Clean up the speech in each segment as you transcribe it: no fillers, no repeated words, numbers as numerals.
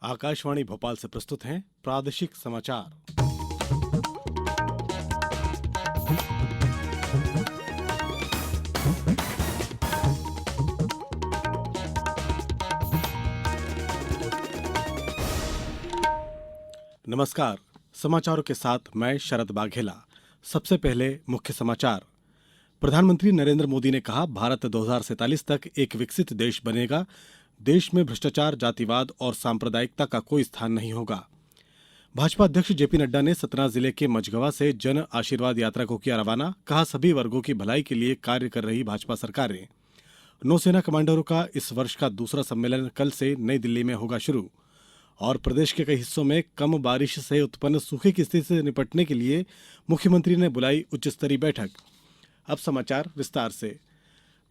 आकाशवाणी भोपाल से प्रस्तुत हैं प्रादेशिक समाचार। नमस्कार। समाचारों के साथ मैं शरद बाघेला। सबसे पहले मुख्य समाचार। प्रधानमंत्री नरेंद्र मोदी ने कहा, भारत 2047 तक एक विकसित देश बनेगा। देश में भ्रष्टाचार, जातिवाद और सांप्रदायिकता का कोई स्थान नहीं होगा। भाजपा अध्यक्ष जेपी नड्डा ने सतना जिले के मझगवां से जन आशीर्वाद यात्रा को किया रवाना। कहा, सभी वर्गों की भलाई के लिए कार्य कर रही भाजपा सरकारें। नौसेना कमांडरों का इस वर्ष का दूसरा सम्मेलन कल से नई दिल्ली में होगा शुरू। और प्रदेश के कई हिस्सों में कम बारिश से उत्पन्न सूखे की स्थिति से निपटने के लिए मुख्यमंत्री ने बुलाई उच्च स्तरीय बैठक। अब समाचार विस्तार से।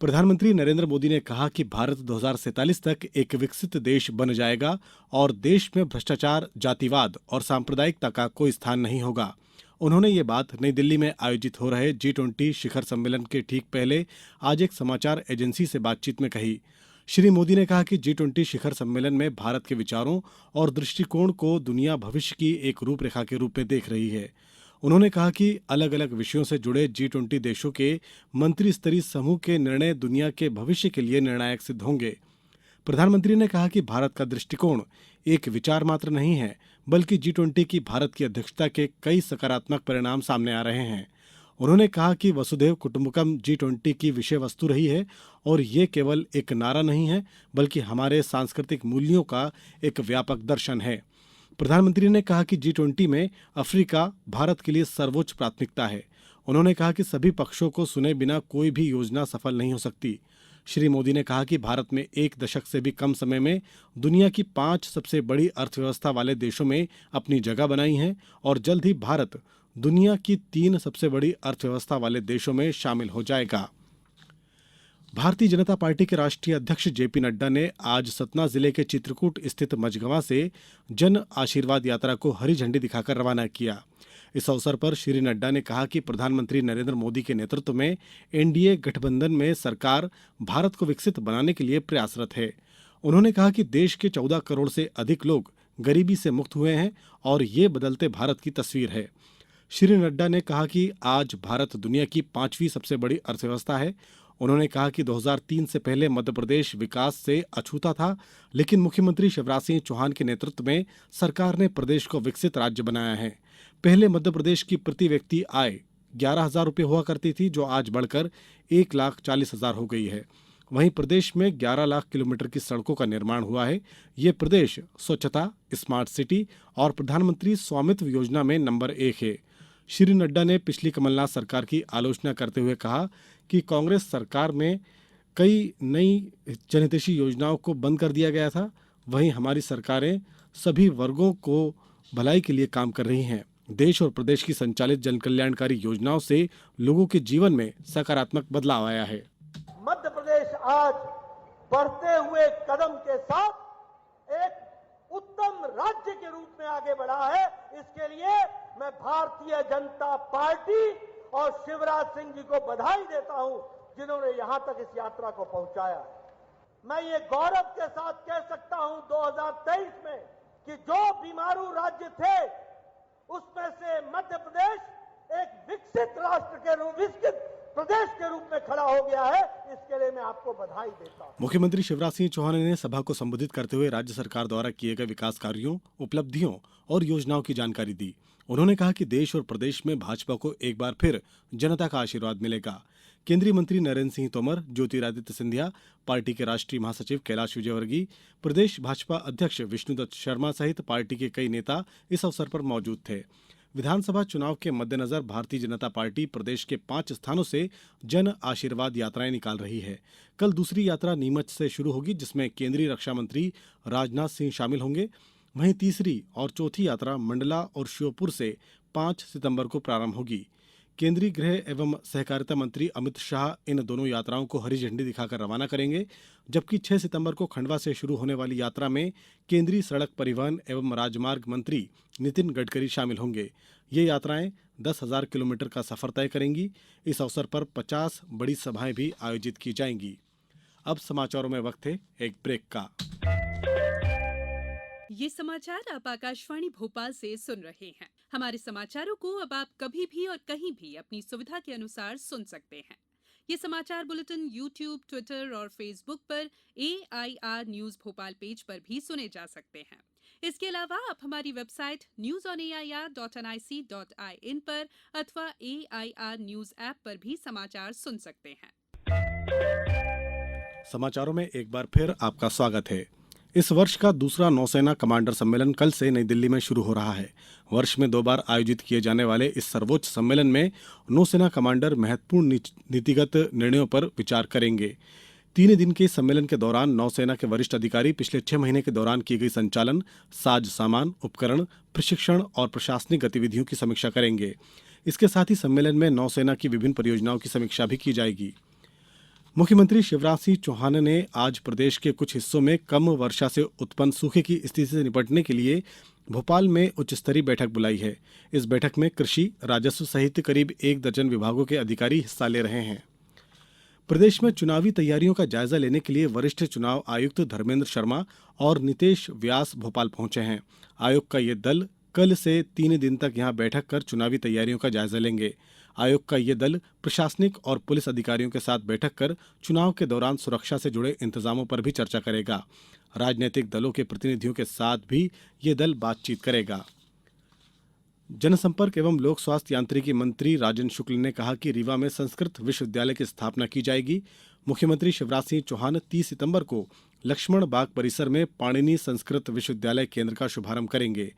प्रधानमंत्री नरेंद्र मोदी ने कहा कि भारत 2047 तक एक विकसित देश बन जाएगा और देश में भ्रष्टाचार, जातिवाद और सांप्रदायिकता का कोई स्थान नहीं होगा। उन्होंने ये बात नई दिल्ली में आयोजित हो रहे G20 शिखर सम्मेलन के ठीक पहले आज एक समाचार एजेंसी से बातचीत में कही। श्री मोदी ने कहा कि G20 शिखर सम्मेलन में भारत के विचारों और दृष्टिकोण को दुनिया भविष्य की एक रूपरेखा के रूप में देख रही है। उन्होंने कहा कि अलग अलग विषयों से जुड़े G20 देशों के मंत्री स्तरीय समूह के निर्णय दुनिया के भविष्य के लिए निर्णायक सिद्ध होंगे। प्रधानमंत्री ने कहा कि भारत का दृष्टिकोण एक विचार मात्र नहीं है, बल्कि G20 की भारत की अध्यक्षता के कई सकारात्मक परिणाम सामने आ रहे हैं। उन्होंने कहा कि वसुधैव कुटुंबकम G20 की विषय वस्तु रही है और ये केवल एक नारा नहीं है, बल्कि हमारे सांस्कृतिक मूल्यों का एक व्यापक दर्शन है। प्रधानमंत्री ने कहा कि G20 में अफ्रीका भारत के लिए सर्वोच्च प्राथमिकता है। उन्होंने कहा कि सभी पक्षों को सुने बिना कोई भी योजना सफल नहीं हो सकती। श्री मोदी ने कहा कि भारत में एक दशक से भी कम समय में दुनिया की 5 सबसे बड़ी अर्थव्यवस्था वाले देशों में अपनी जगह बनाई है और जल्द ही भारत दुनिया की 3 सबसे बड़ी अर्थव्यवस्था वाले देशों में शामिल हो जाएगा। भारतीय जनता पार्टी के राष्ट्रीय अध्यक्ष जेपी नड्डा ने आज सतना जिले के चित्रकूट स्थित मझगवां से जन आशीर्वाद यात्रा को हरी झंडी दिखाकर रवाना किया। इस अवसर पर श्री नड्डा ने कहा कि प्रधानमंत्री नरेंद्र मोदी के नेतृत्व में एनडीए गठबंधन में सरकार भारत को विकसित बनाने के लिए प्रयासरत है। उन्होंने कहा कि देश के 14 करोड़ से अधिक लोग गरीबी से मुक्त हुए हैं और ये बदलते भारत की तस्वीर है। श्री नड्डा ने कहा कि आज भारत दुनिया की 5वीं सबसे बड़ी अर्थव्यवस्था है। उन्होंने कहा कि 2003 से पहले मध्य प्रदेश विकास से अछूता था, लेकिन मुख्यमंत्री शिवराज सिंह चौहान के नेतृत्व में सरकार ने प्रदेश को विकसित राज्य बनाया है। पहले मध्य प्रदेश की प्रति व्यक्ति आय 11,000 रुपये हुआ करती थी, जो आज बढ़कर 1,40,000 हो गई है। वहीं प्रदेश में 11 लाख किलोमीटर की सड़कों का निर्माण हुआ है। ये प्रदेश स्वच्छता, स्मार्ट सिटी और प्रधानमंत्री स्वामित्व योजना में नंबर 1 है। श्री नड्डा ने पिछली कमलनाथ सरकार की आलोचना करते हुए कहा कि कांग्रेस सरकार में कई नई जनहितैषी योजनाओं को बंद कर दिया गया था। वहीं हमारी सरकारें सभी वर्गों को भलाई के लिए काम कर रही हैं। देश और प्रदेश की संचालित जन कल्याणकारी योजनाओं से लोगों के जीवन में सकारात्मक बदलाव आया है। मध्य प्रदेश आज बढ़ते हुए कदम के साथ एक उत्तम राज्य के रूप में आगे बढ़ा है। इसके लिए मैं भारतीय जनता पार्टी और शिवराज सिंह जी को बधाई देता हूं, जिन्होंने यहां तक इस यात्रा को पहुंचाया। मैं ये गौरव के साथ कह सकता हूं 2023 में कि जो बीमारू राज्य थे उसमें से मध्य प्रदेश एक विकसित राष्ट्र के रूप, विकसित प्रदेश के रूप में खड़ा हो गया है। इसके लिए मैं आपको बधाई देता हूं। मुख्यमंत्री शिवराज सिंह चौहान ने सभा को संबोधित करते हुए राज्य सरकार द्वारा किए गए विकास कार्यों, उपलब्धियों और योजनाओं की जानकारी दी। उन्होंने कहा कि देश और प्रदेश में भाजपा को एक बार फिर जनता का आशीर्वाद मिलेगा। केंद्रीय मंत्री नरेंद्र सिंह तोमर, ज्योतिरादित्य सिंधिया, पार्टी के राष्ट्रीय महासचिव कैलाश विजयवर्गीय, प्रदेश भाजपा अध्यक्ष विष्णुदत्त शर्मा सहित पार्टी के कई नेता इस अवसर पर मौजूद थे। विधानसभा चुनाव के मद्देनजर भारतीय जनता पार्टी प्रदेश के 5 स्थानों से जन आशीर्वाद यात्राएं निकाल रही है। कल दूसरी यात्रा नीमच से शुरू होगी, जिसमें केंद्रीय रक्षा मंत्री राजनाथ सिंह शामिल होंगे। वहीं तीसरी और चौथी यात्रा मंडला और श्योपुर से 5 सितंबर को प्रारंभ होगी। केंद्रीय गृह एवं सहकारिता मंत्री अमित शाह इन दोनों यात्राओं को हरी झंडी दिखाकर रवाना करेंगे, जबकि 6 सितंबर को खंडवा से शुरू होने वाली यात्रा में केंद्रीय सड़क परिवहन एवं राजमार्ग मंत्री नितिन गडकरी शामिल होंगे। ये यात्राएं 10,000 किलोमीटर का सफर तय करेंगी। इस अवसर पर 50 बड़ी सभाएं भी आयोजित की जाएंगी। अब समाचारों में वक्त है एक ब्रेक का। ये समाचार आप आकाशवाणी भोपाल से सुन रहे हैं। हमारे समाचारों को अब आप कभी भी और कहीं भी अपनी सुविधा के अनुसार सुन सकते हैं। ये समाचार बुलेटिन YouTube, ट्विटर और फेसबुक पर AIR न्यूज भोपाल पेज पर भी सुने जा सकते हैं। इसके अलावा आप हमारी वेबसाइट newsonair.nic.in पर अथवा AIR न्यूज ऐप पर भी समाचार सुन सकते हैं। समाचारों में एक बार फिर आपका स्वागत है। इस वर्ष का दूसरा नौसेना कमांडर सम्मेलन कल से नई दिल्ली में शुरू हो रहा है। वर्ष में 2 बार आयोजित किए जाने वाले इस सर्वोच्च सम्मेलन में नौसेना कमांडर महत्वपूर्ण नीतिगत निर्णयों पर विचार करेंगे। 3 दिन के इस सम्मेलन के दौरान नौसेना के वरिष्ठ अधिकारी पिछले 6 महीने के दौरान की गई संचालन, साज सामान, उपकरण, प्रशिक्षण और प्रशासनिक गतिविधियों की समीक्षा करेंगे। इसके साथ ही सम्मेलन में नौसेना की विभिन्न परियोजनाओं की समीक्षा भी की जाएगी। मुख्यमंत्री शिवराज सिंह चौहान ने आज प्रदेश के कुछ हिस्सों में कम वर्षा से उत्पन्न सूखे की स्थिति से निपटने के लिए भोपाल में उच्च स्तरीय बैठक बुलाई है। इस बैठक में कृषि, राजस्व सहित करीब 1 दर्जन विभागों के अधिकारी हिस्सा ले रहे हैं। प्रदेश में चुनावी तैयारियों का जायजा लेने के लिए वरिष्ठ चुनाव आयुक्त धर्मेंद्र शर्मा और नितेश व्यास भोपाल पहुंचे हैं। आयोग का ये दल कल से 3 दिन तक यहां बैठक कर चुनावी तैयारियों का जायजा लेंगे। आयोग का ये दल प्रशासनिक और पुलिस अधिकारियों के साथ बैठक कर चुनाव के दौरान सुरक्षा से जुड़े इंतजामों पर भी चर्चा करेगा। राजनीतिक दलों के प्रतिनिधियों के साथ भी ये दल बातचीत करेगा। जनसंपर्क एवं लोक स्वास्थ्य यांत्रिकी मंत्री राजन शुक्ल ने कहा कि रीवा में संस्कृत विश्वविद्यालय की स्थापना की जाएगी। मुख्यमंत्री शिवराज सिंह चौहान 30 सितंबर को लक्ष्मण बाग परिसर में पाणिनि संस्कृत विश्वविद्यालय केंद्र का शुभारंभ करेंगे।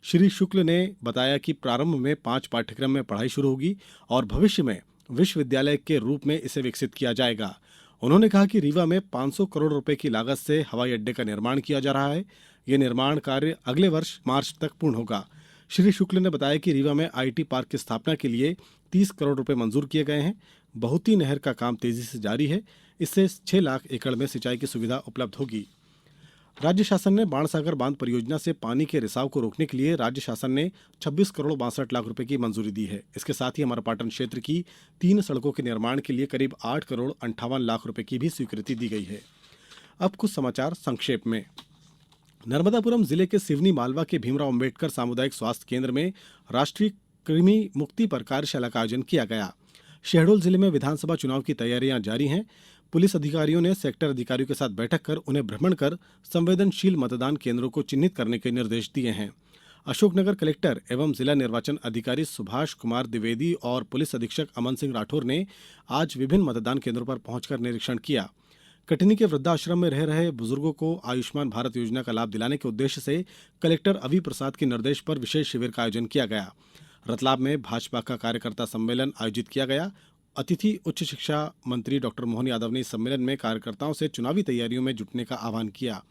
श्री शुक्ल ने बताया कि प्रारंभ में 5 पाठ्यक्रम में पढ़ाई शुरू होगी और भविष्य में विश्वविद्यालय के रूप में इसे विकसित किया जाएगा। उन्होंने कहा कि रीवा में 500 करोड़ रुपए की लागत से हवाई अड्डे का निर्माण किया जा रहा है। ये निर्माण कार्य अगले वर्ष मार्च तक पूर्ण होगा। श्री शुक्ल ने बताया कि रीवा में IT पार्क की स्थापना के लिए 30 करोड़ रुपए मंजूर किए गए हैं। बहुती नहर का काम तेजी से जारी है। इससे 6 लाख एकड़ में सिंचाई की सुविधा उपलब्ध होगी। राज्य शासन ने बाणसागर बांध परियोजना से पानी के रिसाव को रोकने के लिए राज्य शासन ने 26 करोड़ 62 लाख रुपए की मंजूरी दी है। इसके साथ ही अमरपाटन क्षेत्र की 3 सड़कों के निर्माण के लिए करीब 8 करोड़ 58 लाख रुपए की भी स्वीकृति दी गई है। अब कुछ समाचार संक्षेप में। नर्मदापुरम जिले के सिवनी मालवा के भीमराव अंबेडकर सामुदायिक स्वास्थ्य केंद्र में राष्ट्रीय कृमि मुक्ति पर कार्यशाला का आयोजन किया गया। शहडोल जिले में विधानसभा चुनाव की तैयारियां जारी हैं। पुलिस अधिकारियों ने सेक्टर अधिकारियों के साथ बैठक कर उन्हें भ्रमण कर संवेदनशील मतदान केंद्रों को चिन्हित करने के निर्देश दिए हैं। अशोकनगर कलेक्टर एवं जिला निर्वाचन अधिकारी सुभाष कुमार द्विवेदी और पुलिस अधीक्षक अमन सिंह राठौर ने आज विभिन्न मतदान केंद्रों पर पहुंचकर निरीक्षण किया। कटनी के वृद्धाश्रम में रह रहे बुजुर्गों को आयुष्मान भारत योजना का लाभ दिलाने के उद्देश्य से कलेक्टर अवि प्रसाद के निर्देश पर विशेष शिविर का आयोजन किया गया। रतलाम में भाजपा का कार्यकर्ता सम्मेलन आयोजित किया गया। अतिथि उच्च शिक्षा मंत्री डॉक्टर मोहन यादव ने इस सम्मेलन में कार्यकर्ताओं से चुनावी तैयारियों में जुटने का आह्वान किया।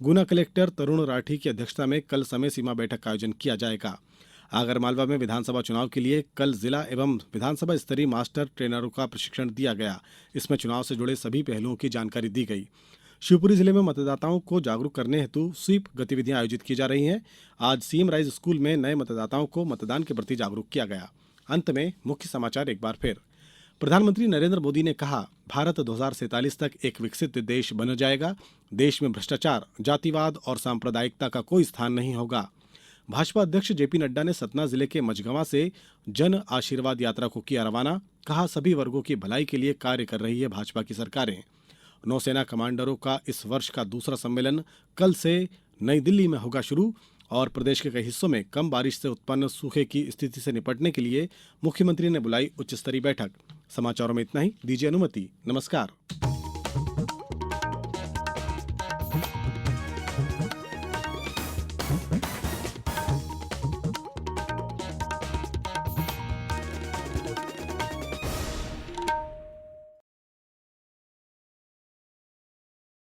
गुना कलेक्टर तरुण राठी की अध्यक्षता में कल समय सीमा बैठक का आयोजन किया जाएगा। आगरमालवा में विधानसभा चुनाव के लिए कल जिला एवं विधानसभा स्तरीय मास्टर ट्रेनरों का प्रशिक्षण दिया गया। इसमें चुनाव से जुड़े सभी पहलुओं की जानकारी दी गई। शिवपुरी जिले में मतदाताओं को जागरूक करने हेतु स्वीप गतिविधियां आयोजित की जा रही हैं। आज सीएम राइज स्कूल में नए मतदाताओं को मतदान के प्रति जागरूक किया गया। अंत में मुख्य समाचार एक बार फिर। प्रधानमंत्री नरेंद्र मोदी ने कहा, भारत 2047 तक एक विकसित देश बन जाएगा। देश में भ्रष्टाचार, जातिवाद और सांप्रदायिकता का कोई स्थान नहीं होगा। भाजपा अध्यक्ष जेपी नड्डा ने सतना जिले के मझगवां से जन आशीर्वाद यात्रा को किया रवाना। कहा, सभी वर्गों की भलाई के लिए कार्य कर रही है भाजपा की सरकारें। नौसेना कमांडरों का इस वर्ष का दूसरा सम्मेलन कल से नई दिल्ली में होगा शुरू और प्रदेश के कई हिस्सों में कम बारिश से उत्पन्न सूखे की स्थिति से निपटने के लिए मुख्यमंत्री ने बुलाई उच्च स्तरीय बैठक। समाचारों में इतना ही। दीजिए अनुमति। नमस्कार।